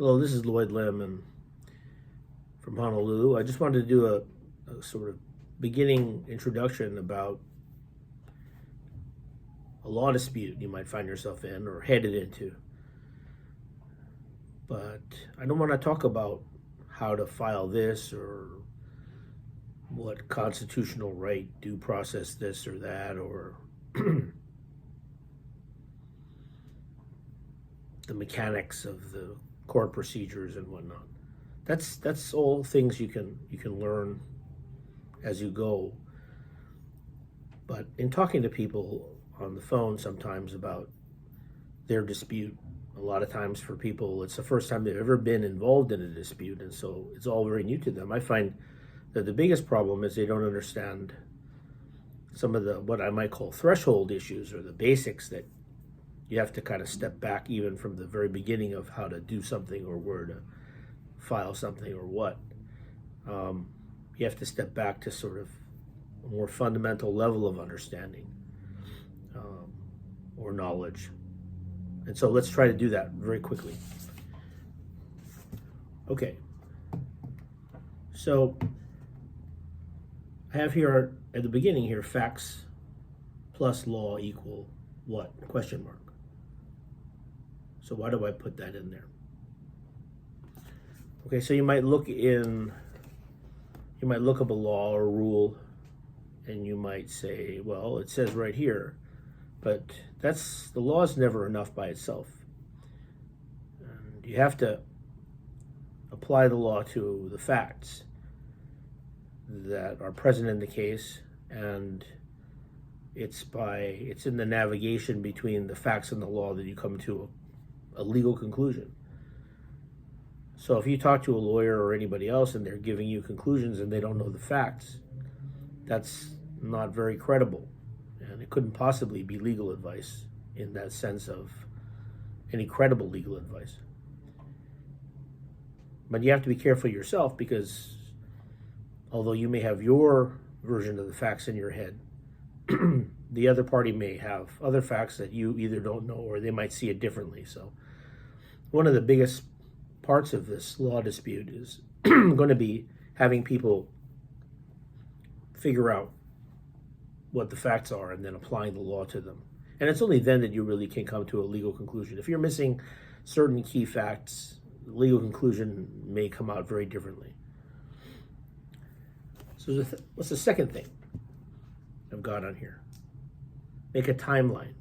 Hello, this is Lloyd Lim and from Honolulu. I just wanted to do a sort of beginning introduction about a law dispute you might find yourself in or headed into. But I don't want to talk about how to file this or what constitutional right due process this or that or the mechanics of the court procedures and whatnot. That's all things you can learn as you go. But in talking to people on the phone sometimes about their dispute, a lot of times for people it's the first time they've ever been involved in a dispute, and so it's all very new to them. I find that the biggest problem is they don't understand some of the what I might call threshold issues or the basics that you have to kind of step back even from the very beginning of how to do something or where to file something or what. You have to step back to sort of a more fundamental level of understanding or knowledge. And so let's try to do that very quickly. Okay. So I have here at the beginning here, facts plus law equal what? Question mark. So why do I put that in there? Okay, so you might look up a law or a rule and you might say, well, it says right here, but the law is never enough by itself. And you have to apply the law to the facts that are present in the case, and it's in the navigation between the facts and the law that you come to a legal conclusion. So if you talk to a lawyer or anybody else and they're giving you conclusions and they don't know the facts, that's not very credible. And it couldn't possibly be legal advice in that sense of any credible legal advice. But you have to be careful yourself because although you may have your version of the facts in your head, the other party may have other facts that you either don't know or they might see it differently. So one of the biggest parts of this law dispute is going to be having people figure out what the facts are and then applying the law to them. And it's only then that you really can come to a legal conclusion. If you're missing certain key facts, the legal conclusion may come out very differently. So what's the second thing I've got on here? Make a timeline.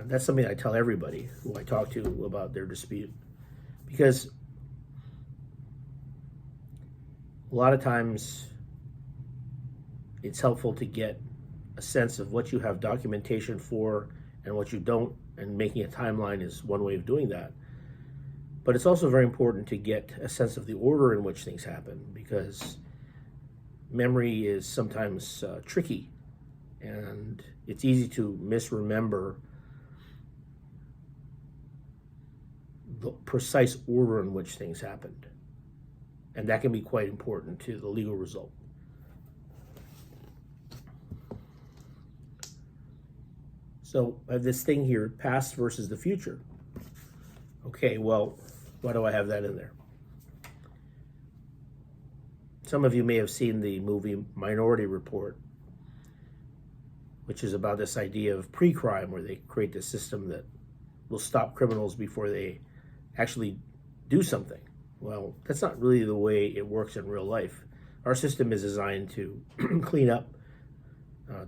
That's something I tell everybody who I talk to about their dispute, because a lot of times it's helpful to get a sense of what you have documentation for and what you don't, and making a timeline is one way of doing that. But it's also very important to get a sense of the order in which things happen, because memory is sometimes tricky and it's easy to misremember the precise order in which things happened. And that can be quite important to the legal result. So I have this thing here, past versus the future. Okay, well, why do I have that in there? Some of you may have seen the movie Minority Report, which is about this idea of pre-crime, where they create this system that will stop criminals before they actually do something. Well, that's not really the way it works in real life. Our system is designed to clean up,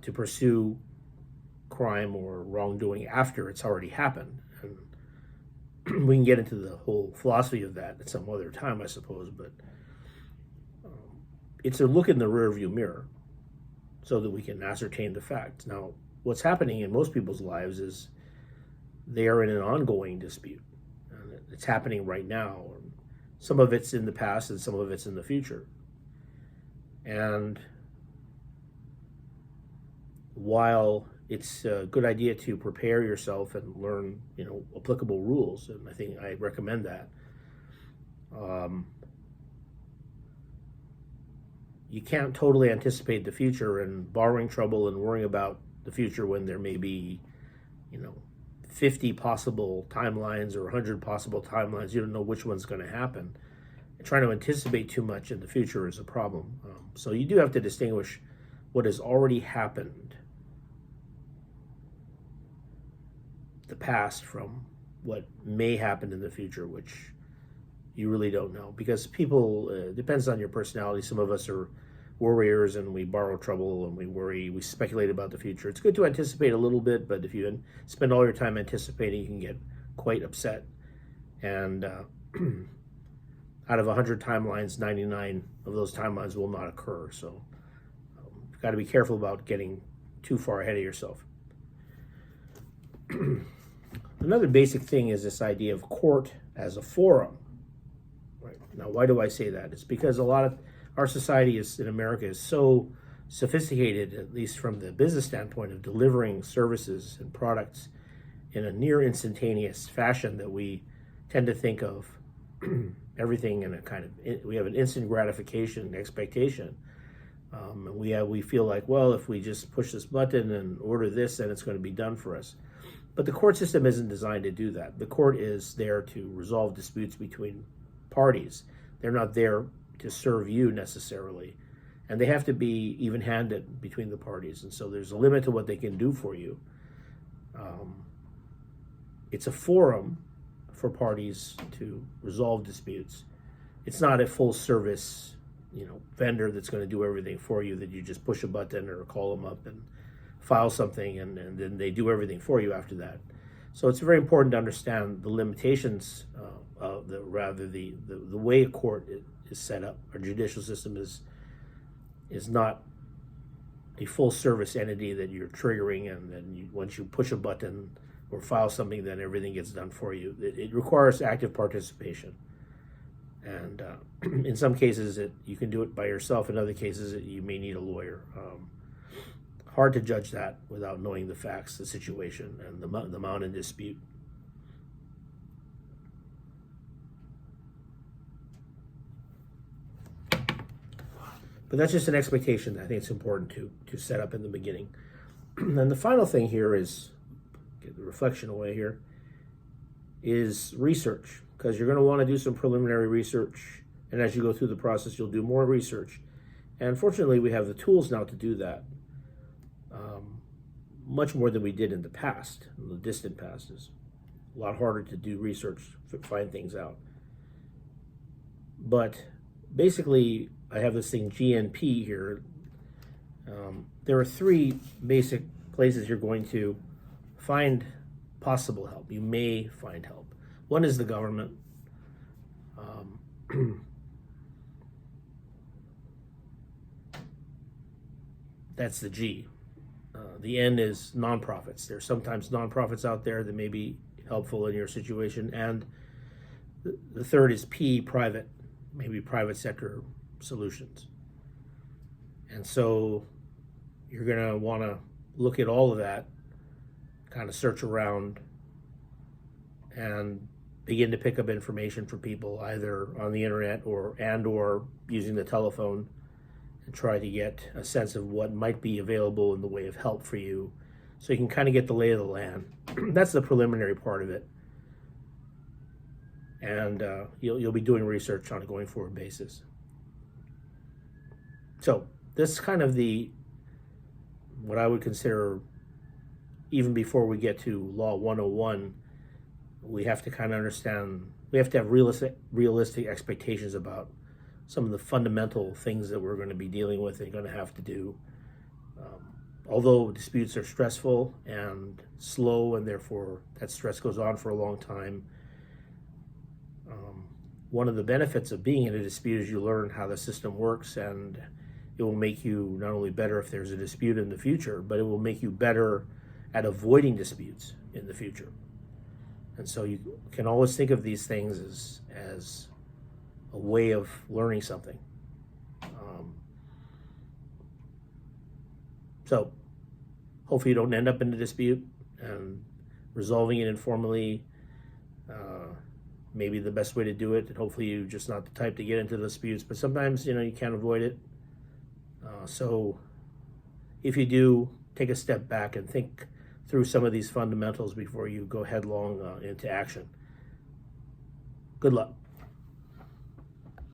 to pursue crime or wrongdoing after it's already happened. And we can get into the whole philosophy of that at some other time, I suppose, but it's a look in the rearview mirror so that we can ascertain the facts. Now, what's happening in most people's lives is they are in an ongoing dispute. And it's happening right now. Some of it's in the past and some of it's in the future. And while it's a good idea to prepare yourself and learn, applicable rules, and I think I recommend that, you can't totally anticipate the future and borrowing trouble and worrying about the future when there may be, 50 possible timelines or 100 possible timelines. You don't know which one's going to happen. And trying to anticipate too much in the future is a problem. So you do have to distinguish what has already happened, the past, from what may happen in the future, which you really don't know. Because people, depends on your personality. Some of us are worriers and we borrow trouble and we worry, we speculate about the future. It's good to anticipate a little bit, but if you spend all your time anticipating, you can get quite upset. And out of 100 timelines, 99 of those timelines will not occur. So you've got to be careful about getting too far ahead of yourself. Another basic thing is this idea of court as a forum. Right. Now, why do I say that? It's because a lot of our society in America is so sophisticated, at least from the business standpoint of delivering services and products in a near instantaneous fashion, that we tend to think of everything in a kind of, we have an instant gratification expectation. And we feel like, well, if we just push this button and order this, then it's going to be done for us. But the court system isn't designed to do that. The court is there to resolve disputes between parties. They're not there to serve you necessarily. And they have to be even-handed between the parties. And so there's a limit to what they can do for you. It's a forum for parties to resolve disputes. It's not a full-service, vendor that's going to do everything for you, that you just push a button or call them up and file something, and then they do everything for you after that. So it's very important to understand the limitations of the way a court is set up. Our judicial system is not a full service entity that you're triggering, and then once you push a button or file something, then everything gets done for you. It requires active participation. And in some cases, you can do it by yourself. In other cases, you may need a lawyer. Hard to judge that without knowing the facts, the situation, and the amount in dispute. But that's just an expectation that I think it's important to set up in the beginning. And the final thing here is, get the reflection away here, is research. Because you're going to want to do some preliminary research. And as you go through the process, you'll do more research. And fortunately, we have the tools now to do that. Much more than we did in the past. In the distant past, is a lot harder to do research, find things out. But basically, I have this thing GNP here. There are three basic places you're going to find possible help. You may find help. One is the government. That's the G. The N is nonprofits. There's sometimes nonprofits out there that may be helpful in your situation. And the third is P, private, maybe private sector solutions. And so you're going to want to look at all of that, kind of search around, and begin to pick up information from people either on the internet or using the telephone, and try to get a sense of what might be available in the way of help for you, so you can kind of get the lay of the land. That's the preliminary part of it. And you'll be doing research on a going forward basis. So this is kind of what I would consider, even before we get to Law 101, we have to kind of understand, we have to have realistic expectations about some of the fundamental things that we're going to be dealing with and going to have to do. Although disputes are stressful and slow, and therefore that stress goes on for a long time, one of the benefits of being in a dispute is you learn how the system works, and it will make you not only better if there's a dispute in the future, but it will make you better at avoiding disputes in the future. And so you can always think of these things as a way of learning something. So hopefully you don't end up in a dispute, and resolving it informally maybe the best way to do it. And hopefully you're just not the type to get into disputes, but sometimes you can't avoid it. So if you do, take a step back and think through some of these fundamentals before you go headlong into action. Good luck.